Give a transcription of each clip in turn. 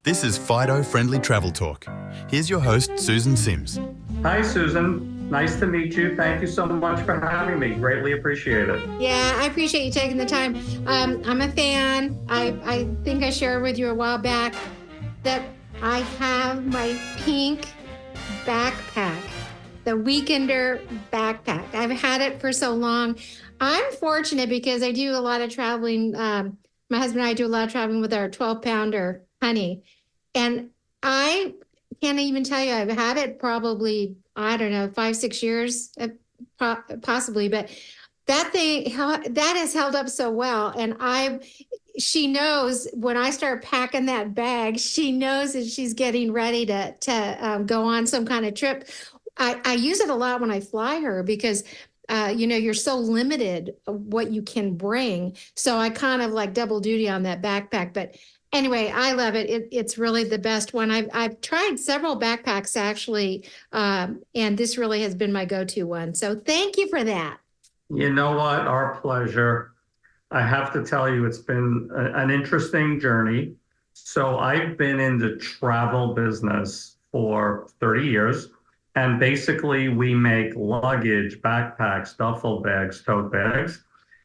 This is Fido Friendly Travel Talk. Here's your host, Susan Sims. Hi, Susan. Nice to meet you. Thank you so much for having me. Greatly appreciate it. Yeah, I appreciate you taking the time. I'm a fan. I think I shared with you a while back that I have my pink backpack, the Weekender backpack. I've had it for so long. I'm fortunate because I do a lot of traveling. My husband and I do a lot of traveling with our 12-pounder Honey. And I can't even tell you, I've had it probably, I don't know, 5-6 years, possibly, but that thing, that has held up so well. And she knows when I start packing that bag, she knows that she's getting ready to go on some kind of trip. I use it a lot when I fly her because you're so limited what you can bring. So I kind of like double duty on that backpack. But anyway, I love it. It's really the best one. I've tried several backpacks actually, and this really has been my go-to one. So thank you for that. You know what? Our pleasure. I have to tell you, it's been an interesting journey. So I've been in the travel business for 30 years. And basically, we make luggage, backpacks, duffel bags, tote bags.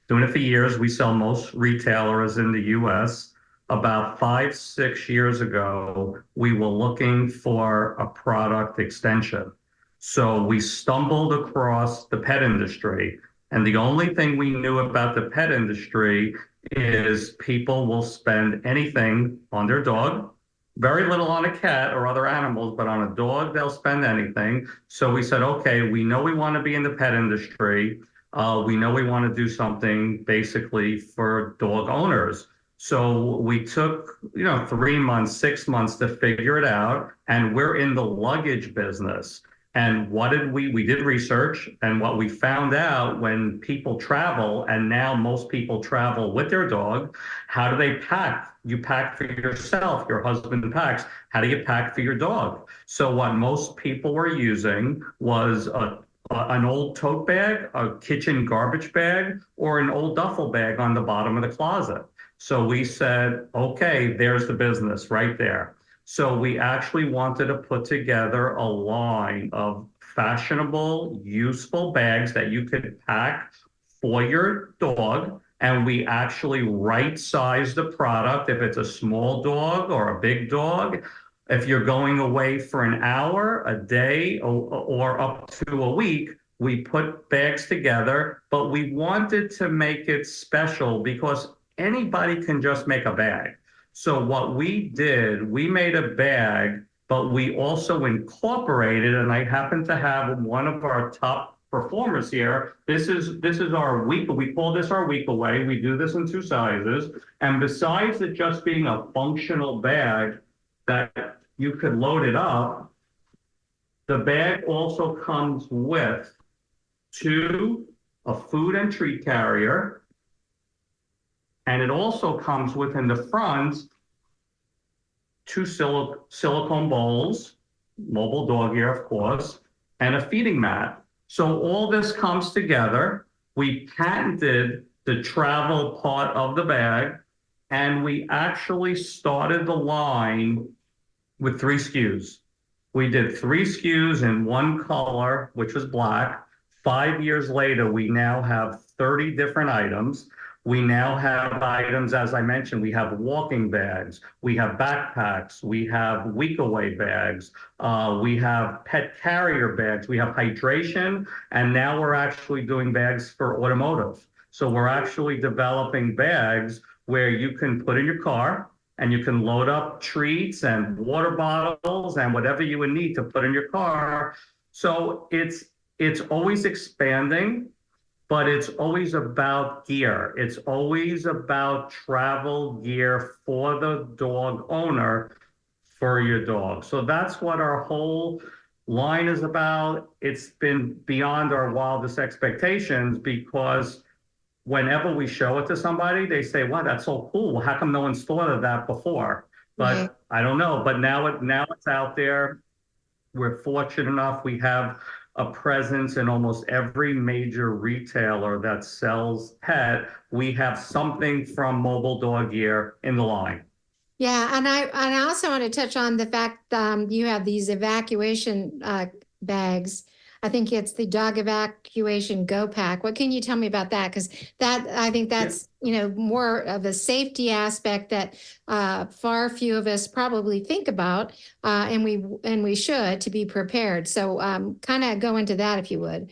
Doing it for years. We sell most retailers in the US. About 5-6 years ago, we were looking for a product extension. So we stumbled across the pet industry. And the only thing we knew about the pet industry is people will spend anything on their dog, very little on a cat or other animals, but on a dog, they'll spend anything. So we said, okay, we know we want to be in the pet industry. We know we want to do something basically for dog owners. So we took, 3 months, 6 months to figure it out. And we're in the luggage business. And what did we did research, and what we found out when people travel, and now most people travel with their dog, how do they pack? You pack for yourself, your husband packs. How do you pack for your dog? So what most people were using was an old tote bag, a kitchen garbage bag, or an old duffel bag on the bottom of the closet. So we said, okay, there's the business right there. So we actually wanted to put together a line of fashionable, useful bags that you could pack for your dog. And we actually right-size the product if it's a small dog or a big dog. If you're going away for an hour, a day, or up to a week, we put bags together. But we wanted to make it special because anybody can just make a bag. So what we did, we made a bag, but we also incorporated, and I happen to have one of our top performers here. This is our week. We call this our week away. We do this in 2 sizes. And besides it just being a functional bag that you could load it up, the bag also comes with a food and treat carrier. And it also comes with, in the front, 2 silicone bowls, mobile dog ear, of course, and a feeding mat. So all this comes together. We patented the travel part of the bag, and we actually started the line with 3 SKUs. We did 3 SKUs in one color, which was black. 5 years later, we now have 30 different items. We now have items, as I mentioned, we have walking bags, we have backpacks, we have week-away bags, we have pet carrier bags, we have hydration, and now we're actually doing bags for automotive. So we're actually developing bags where you can put in your car and you can load up treats and water bottles and whatever you would need to put in your car. So it's always expanding. But it's always about gear. It's always about travel gear for the dog owner for your dog. So that's what our whole line is about. It's been beyond our wildest expectations because whenever we show it to somebody, they say, wow, that's so cool. How come no one's thought of that before? But I don't know. But now it's out there. We're fortunate enough. We have a presence in almost every major retailer that sells pet. We have something from mobile dog gear in the line. Yeah, and I also want to touch on the fact you have these evacuation bags. I think it's the Dog Evacuation go-pak. What can you tell me about that? Because that I think Yeah. that's more of a safety aspect that far few of us probably think about, and we should to be prepared. So kind of go into that if you would.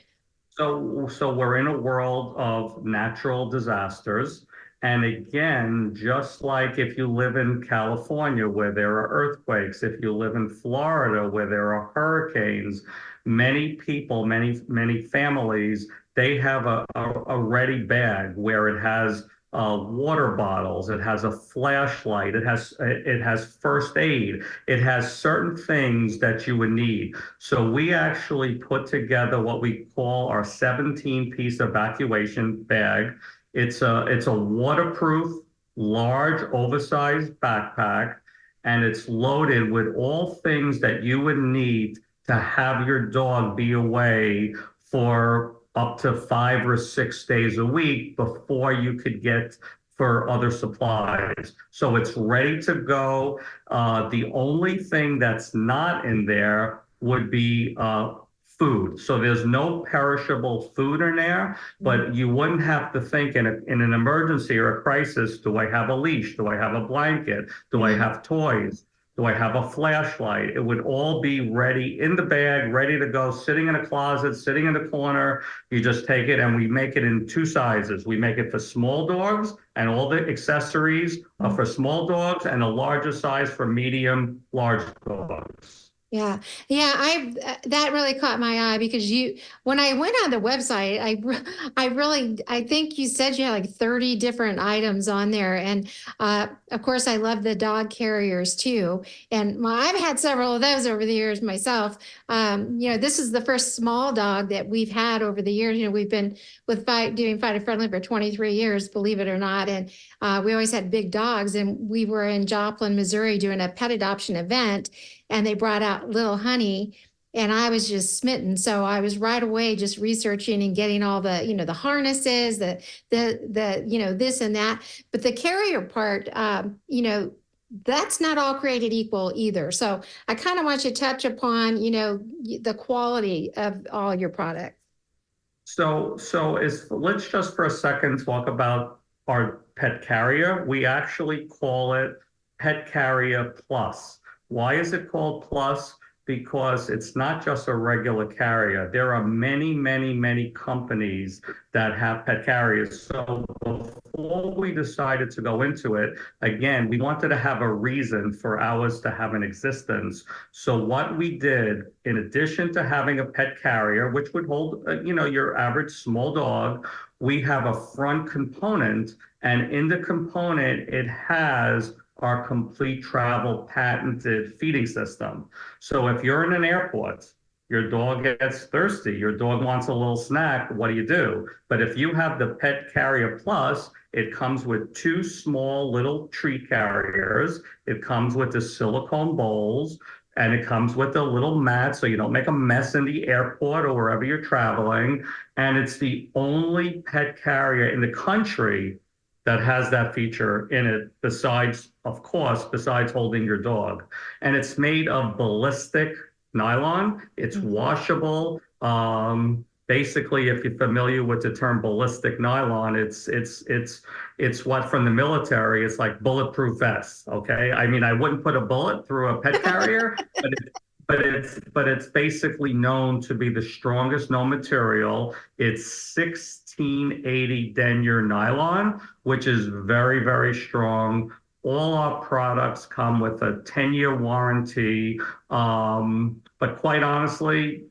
So we're in a world of natural disasters. And again, just like if you live in California where there are earthquakes, if you live in Florida where there are hurricanes, many people, many families, they have a ready bag where it has water bottles, it has a flashlight, it has first aid, it has certain things that you would need. So we actually put together what we call our 17-piece evacuation bag. It's a waterproof, large, oversized backpack, and it's loaded with all things that you would need to have your dog be away for up to 5 or 6 days a week before you could get for other supplies. So it's ready to go. The only thing that's not in there would be food. So there's no perishable food in there, but you wouldn't have to think in an emergency or a crisis, do I have a leash? Do I have a blanket? Do I have toys? Do I have a flashlight? It would all be ready in the bag, ready to go, sitting in a closet, sitting in the corner. You just take it, and we make it in two sizes. We make it for small dogs, and all the accessories are for small dogs, and a larger size for medium, large dogs. Yeah, yeah, that really caught my eye because when I went on the website, I think you said you had like 30 different items on there, and of course I love the dog carriers too, and I've had several of those over the years myself. This is the first small dog that we've had over the years. We've been doing Fighter Friendly for 23 years, believe it or not, and we always had big dogs, and we were in Joplin, Missouri, doing a pet adoption event, and they brought out little Honey, and I was just smitten. So I was right away just researching and getting all the harnesses, the this and that. But the carrier part, that's not all created equal either. So I kind of want you to touch upon, the quality of all your products. Let's just for a second talk about our pet carrier. We actually call it Pet Carrier Plus. Why is it called Plus? Because it's not just a regular carrier. There are many, many, many companies that have pet carriers. So before we decided to go into it, again, we wanted to have a reason for ours to have an existence. So what we did, in addition to having a pet carrier, which would hold, your average small dog, we have a front component, and in the component, it has our complete travel patented feeding system. So if you're in an airport, your dog gets thirsty, your dog wants a little snack, what do? But if you have the Pet Carrier Plus, it comes with two small little treat carriers. It comes with the silicone bowls, and it comes with a little mat so you don't make a mess in the airport or wherever you're traveling. And it's the only pet carrier in the country that has that feature in it, besides holding your dog. And it's made of ballistic nylon. It's washable. Basically, if you're familiar with the term ballistic nylon, it's what from the military, it's like bulletproof vests. Okay. I mean, I wouldn't put a bullet through a pet carrier, but it's basically known to be the strongest known material. It's 1680 denier nylon, which is very, very strong. All our products come with a 10-year warranty. But quite honestly,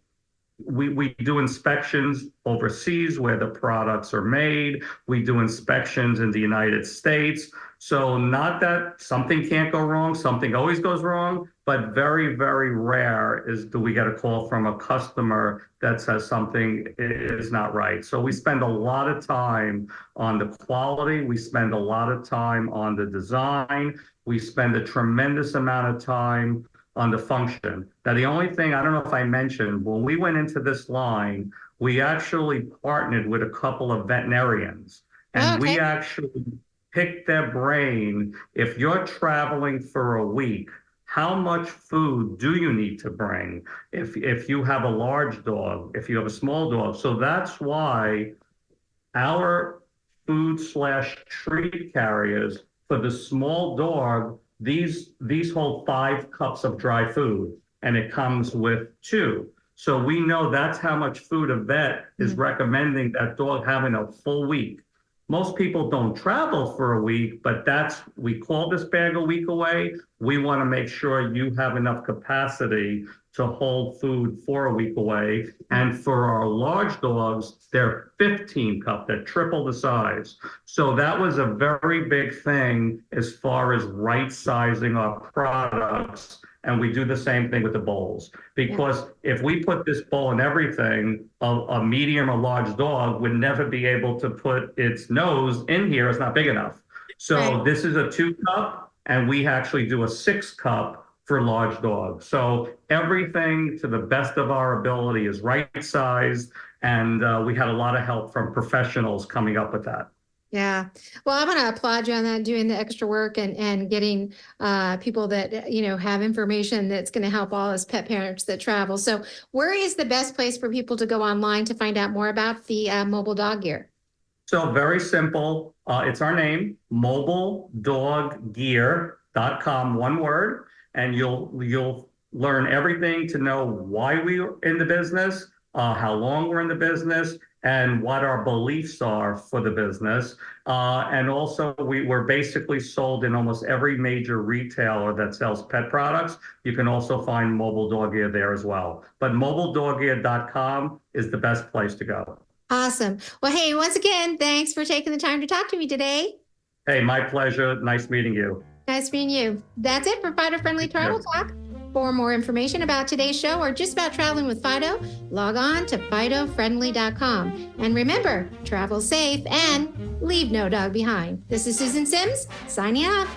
we do inspections overseas where the products are made. We do inspections in the United States. So not that something can't go wrong, something always goes wrong, but very, very rare do we get a call from a customer that says something is not right. So we spend a lot of time on the quality. We spend a lot of time on the design. We spend a tremendous amount of time on the function. Now, the only thing, I don't know if I mentioned, when we went into this line, we actually partnered with a couple of veterinarians. And Okay. pick their brain. If you're traveling for a week, how much food do you need to bring? If you have a large dog, if you have a small dog. So that's why our food/treat carriers for the small dog, these hold 5 cups of dry food, and it comes with 2. So we know that's how much food a vet is recommending that dog having a full week. Most people don't travel for a week, but we call this bag a week away. We want to make sure you have enough capacity to hold food for a week away. And for our large dogs, they're 15 cup, they're triple the size. So that was a very big thing as far as right sizing our products. And we do the same thing with the bowls, because if we put this bowl in everything, a medium or large dog would never be able to put its nose in here. It's not big enough. So this is a 2 cup, and we actually do a 6 cup for large dogs. So everything to the best of our ability is right sized. And we had a lot of help from professionals coming up with that. Yeah. Well, I want to applaud you on that, doing the extra work and getting people that, have information that's going to help all us pet parents that travel. So where is the best place for people to go online to find out more about the mobile dog gear? So very simple. It's our name, mobiledoggear.com, one word, and you'll learn everything to know why we're in the business, how long we're in the business, and what our beliefs are for the business. And also, we're basically sold in almost every major retailer that sells pet products. You can also find Mobile Dog Gear there as well. But mobiledoggear.com is the best place to go. Awesome. Well, hey, once again, thanks for taking the time to talk to me today. Hey, my pleasure. Nice meeting you. Nice meeting you. That's it for Fido Friendly Travel Talk. For more information about today's show or just about traveling with Fido, log on to FidoFriendly.com. And remember, travel safe and leave no dog behind. This is Susan Sims, signing off.